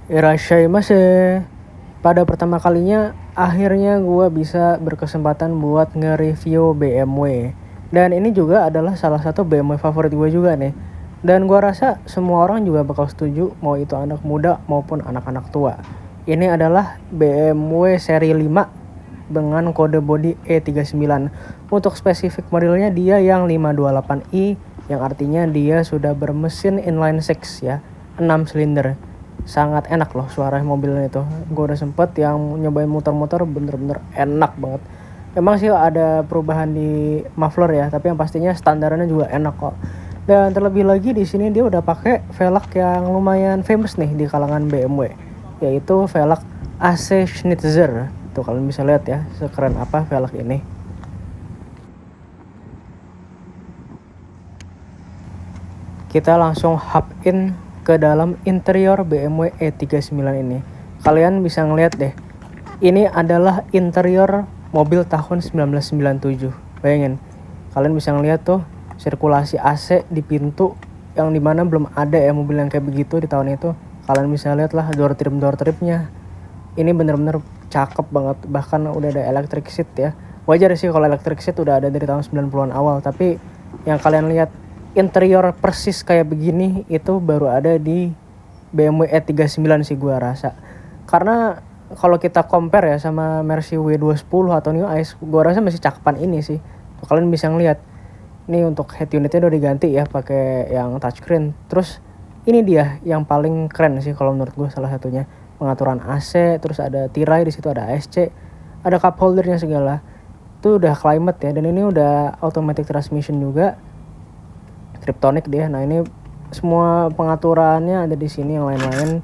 Irashaimase. Pada pertama kalinya akhirnya gue bisa berkesempatan buat nge-review BMW. Dan ini juga adalah salah satu BMW favorit gue juga nih. Dan gue rasa semua orang juga bakal setuju, mau itu anak muda maupun anak-anak tua. Ini adalah BMW seri 5 dengan kode bodi E39. Untuk spesifik modelnya dia yang 528i, yang artinya dia sudah bermesin inline 6 ya, 6 silinder. Sangat enak loh suara mobilnya itu. Gue udah sempet yang nyobain muter-muter, bener-bener enak banget. Emang sih ada perubahan di muffler ya, tapi yang pastinya standarnya juga enak kok. Dan terlebih lagi di sini dia udah pakai velg yang lumayan famous nih di kalangan BMW, yaitu velg AC Schnitzer. Tuh kalian bisa lihat ya, sekeren apa velg ini. Kita langsung hop in ke dalam interior BMW E39 ini. Kalian bisa ngeliat deh, ini adalah interior mobil tahun 1997. Bayangin, kalian bisa ngeliat tuh sirkulasi AC di pintu, yang dimana belum ada ya mobil yang kayak begitu di tahun itu. Kalian bisa lihat lah door tripnya. Ini bener-bener cakep banget, bahkan udah ada electric seat ya. Wajar sih kalau electric seat udah ada dari tahun 90-an awal, tapi yang kalian lihat interior persis kayak begini itu baru ada di BMW E39 sih gua rasa. Karena kalau kita compare ya sama Mercy W210 atau New Ice, gua rasa masih cakepan ini sih. Tuh, kalian bisa ngeliat ini untuk head unitnya udah diganti ya pakai yang touchscreen. Terus ini dia yang paling keren sih kalau menurut gua, salah satunya pengaturan AC, terus ada tirai di situ, ada ASC, ada cup holdernya segala. Itu udah climate ya, dan ini udah automatic transmission juga. Kryptonic dia. Nah, ini semua pengaturannya ada di sini, yang lain-lain.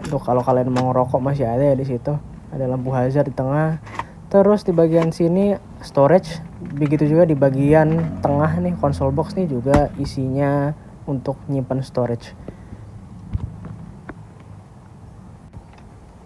Untuk kalau kalian mau ngerokok masih ada ya di situ. Ada lampu hazard di tengah. Terus di bagian sini storage. Begitu juga di bagian tengah nih, console box nih juga isinya untuk nyimpan storage.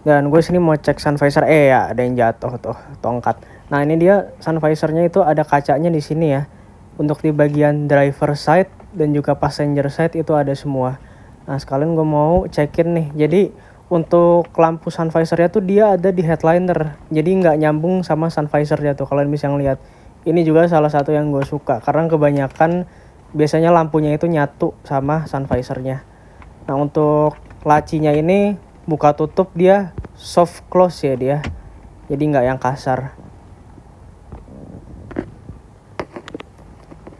Dan gue sini mau cek sun visor. Ya ada yang jatuh tuh, tongkat. Nah, ini dia sun visornya itu ada kacanya di sini ya. Untuk di bagian driver side dan juga passenger side itu ada semua. Nah, sekalian gue mau cekin nih. Jadi untuk lampu sun visornya tuh dia ada di headliner. Jadi nggak nyambung sama sun visornya tuh. Kalian bisa ngeliat. Ini juga salah satu yang gue suka, karena kebanyakan biasanya lampunya itu nyatu sama sun visornya. Nah, untuk lacinya ini buka tutup dia soft close ya dia. Jadi nggak yang kasar.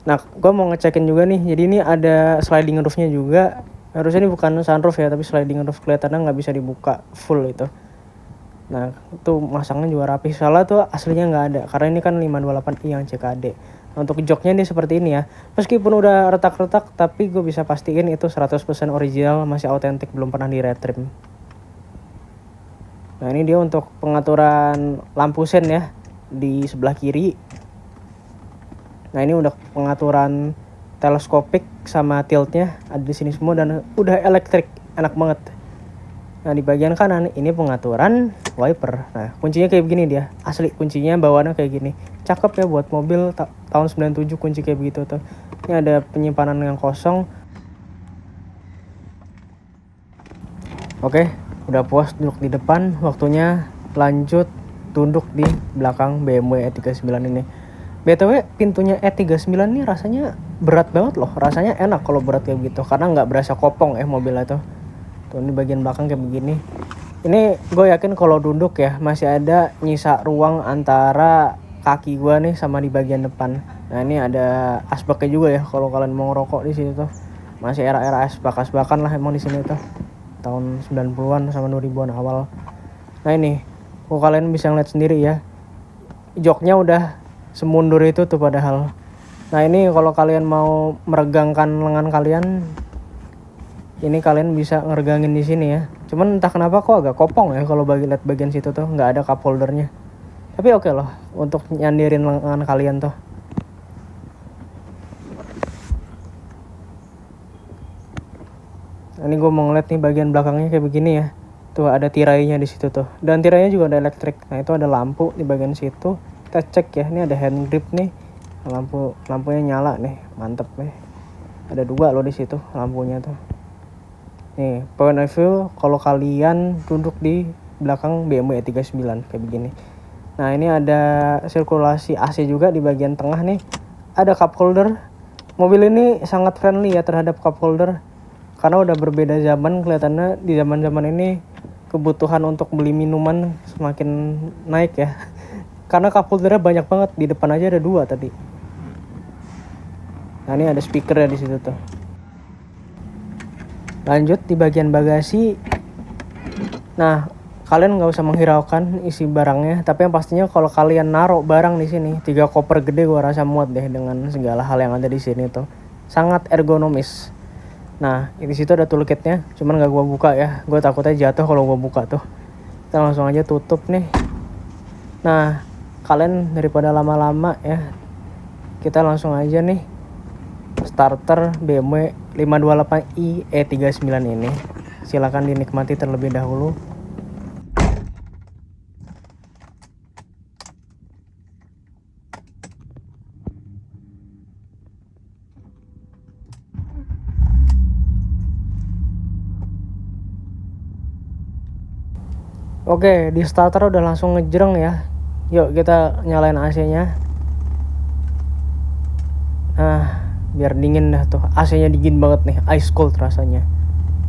Nah, gue mau ngecekin juga nih. Jadi ini ada sliding roofnya juga. Harusnya ini bukan sunroof ya, tapi sliding roof, kelihatannya nggak bisa dibuka full itu. Nah, itu masangnya juga rapi. Soalnya tuh aslinya nggak ada, karena ini kan 528i yang CKD. Nah, untuk joknya ini seperti ini ya. Meskipun udah retak-retak, tapi gue bisa pastiin itu 100% original, masih autentik, belum pernah di-retrim. Nah, ini dia untuk pengaturan lampu sen ya di sebelah kiri. Nah, ini udah pengaturan teleskopik sama tiltnya ada di sini semua, dan udah elektrik, enak banget. Nah, di bagian kanan ini pengaturan wiper. Nah, kuncinya kayak begini dia. Asli kuncinya bawaannya kayak gini. Cakep ya buat mobil tahun 97 kunci kayak begitu tuh. Ini ada penyimpanan yang kosong. Oke, udah puas duduk di depan, waktunya lanjut duduk di belakang BMW E39 ini. BTW pintunya E39 nih rasanya berat banget loh. Rasanya enak kalau berat kayak gitu, karena nggak berasa kopong mobilnya tuh. Tuh, ini bagian belakang kayak begini. Ini gue yakin kalau duduk ya masih ada nyisa ruang antara kaki gue nih sama di bagian depan. Nah, ini ada asbaknya juga ya kalau kalian mau ngerokok di sini tuh. Masih era-era asbak-asbakan lah emang di sini tuh. Tahun 90-an sama 2000-an awal. Nah, ini kok kalian bisa ngeliat sendiri ya. Joknya udah semundur itu tuh padahal. Nah, ini kalau kalian mau meregangkan lengan kalian, ini kalian bisa ngeregangin di sini ya. Cuman entah kenapa kok agak kopong ya kalau lihat bagian situ tuh, nggak ada cup holdernya. Tapi oke loh untuk nyandirin lengan kalian tuh. Ini gue mau ngeliat nih bagian belakangnya kayak begini ya. Tuh ada tirainya di situ tuh. Dan tirainya juga ada elektrik. Nah, itu ada lampu di bagian situ. Kita cek ya, ini ada hand grip nih. Lampunya nyala nih, mantep nih. Ada 2 loh di situ lampunya tuh. Nih, point of view kalau kalian duduk di belakang BMW E39 kayak begini. Nah, ini ada sirkulasi AC juga di bagian tengah nih. Ada cup holder. Mobil ini sangat friendly ya terhadap cup holder. Karena udah berbeda zaman, kelihatannya di zaman-zaman ini kebutuhan untuk beli minuman semakin naik ya. Karena cup holdernya banyak banget, di depan aja ada 2 tadi. Nah, ini ada speaker ya di situ tuh. Lanjut di bagian bagasi. Nah, kalian nggak usah menghiraukan isi barangnya, tapi yang pastinya kalau kalian naruh barang di sini, 3 koper gede gua rasa muat deh dengan segala hal yang ada di sini tuh. Sangat ergonomis. Nah, di situ ada toolkitnya, cuman nggak gua buka ya. Gua takutnya jatuh kalau gua buka tuh. Kita langsung aja tutup nih. Nah, kalian daripada lama-lama ya, kita langsung aja nih starter BMW 528i E39 ini. Silakan dinikmati terlebih dahulu. Oke, di starter udah langsung ngejreng ya. Yuk kita nyalain AC-nya. Nah, biar dingin dah tuh. AC-nya dingin banget nih, ice cold rasanya.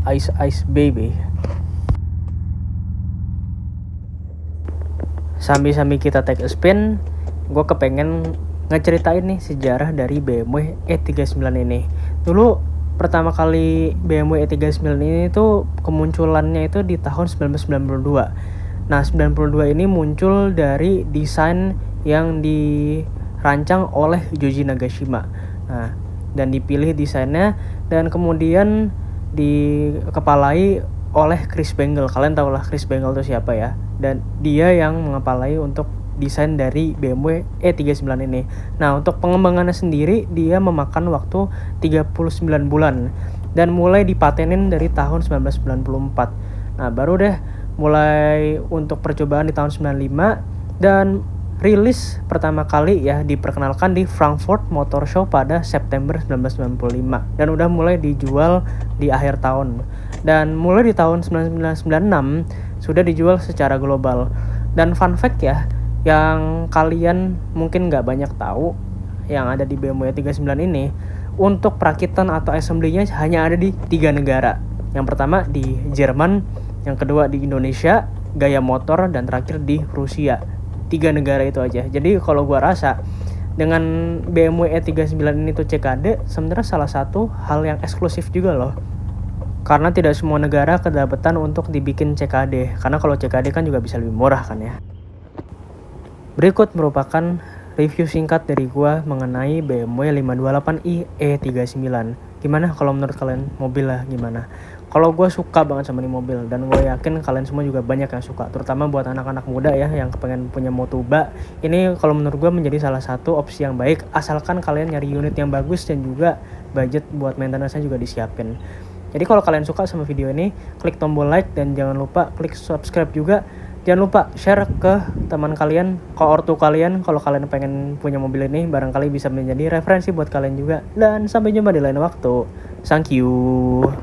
Ice baby. Sambil kita take a spin, gue kepengen ngeceritain nih sejarah dari BMW E39 ini. Dulu pertama kali BMW E39 ini tuh kemunculannya itu di tahun 1992. Nah, 92 ini muncul dari desain yang dirancang oleh Yoji Nagashima. Nah, dan dipilih desainnya dan kemudian dikepalai oleh Chris Bangle. Kalian tahu lah Chris Bangle itu siapa ya? Dan dia yang mengepalai untuk desain dari BMW E39 ini. Nah, untuk pengembangannya sendiri dia memakan waktu 39 bulan dan mulai dipatenin dari tahun 1994. Nah, baru deh mulai untuk percobaan di tahun 95 dan rilis pertama kali ya diperkenalkan di Frankfurt Motor Show pada September 1995 dan udah mulai dijual di akhir tahun. Dan mulai di tahun 1996 sudah dijual secara global. Dan fun fact ya, yang kalian mungkin nggak banyak tahu yang ada di BMW 39 ini, untuk perakitan atau assembly-nya hanya ada di 3 negara. Yang pertama di Jerman, yang kedua di Indonesia, Gaya Motor, dan terakhir di Rusia. 3 negara itu aja. Jadi kalau gua rasa dengan BMW E39 ini tuh CKD sebenarnya salah satu hal yang eksklusif juga loh. Karena tidak semua negara kedapatan untuk dibikin CKD. Karena kalau CKD kan juga bisa lebih murah kan ya. Berikut merupakan review singkat dari gua mengenai BMW 528i E39. Gimana kalau menurut kalian mobil lah gimana? Kalau gue suka banget sama ini mobil dan gue yakin kalian semua juga banyak yang suka, terutama buat anak-anak muda ya yang kepengen punya Motuba. Ini kalau menurut gue menjadi salah satu opsi yang baik asalkan kalian nyari unit yang bagus dan juga budget buat maintenance-nya juga disiapin. Jadi kalau kalian suka sama video ini, klik tombol like dan jangan lupa klik subscribe juga. Jangan lupa share ke teman kalian, ke ortu kalian kalau kalian pengen punya mobil ini, barangkali bisa menjadi referensi buat kalian juga. Dan sampai jumpa di lain waktu. Thank you.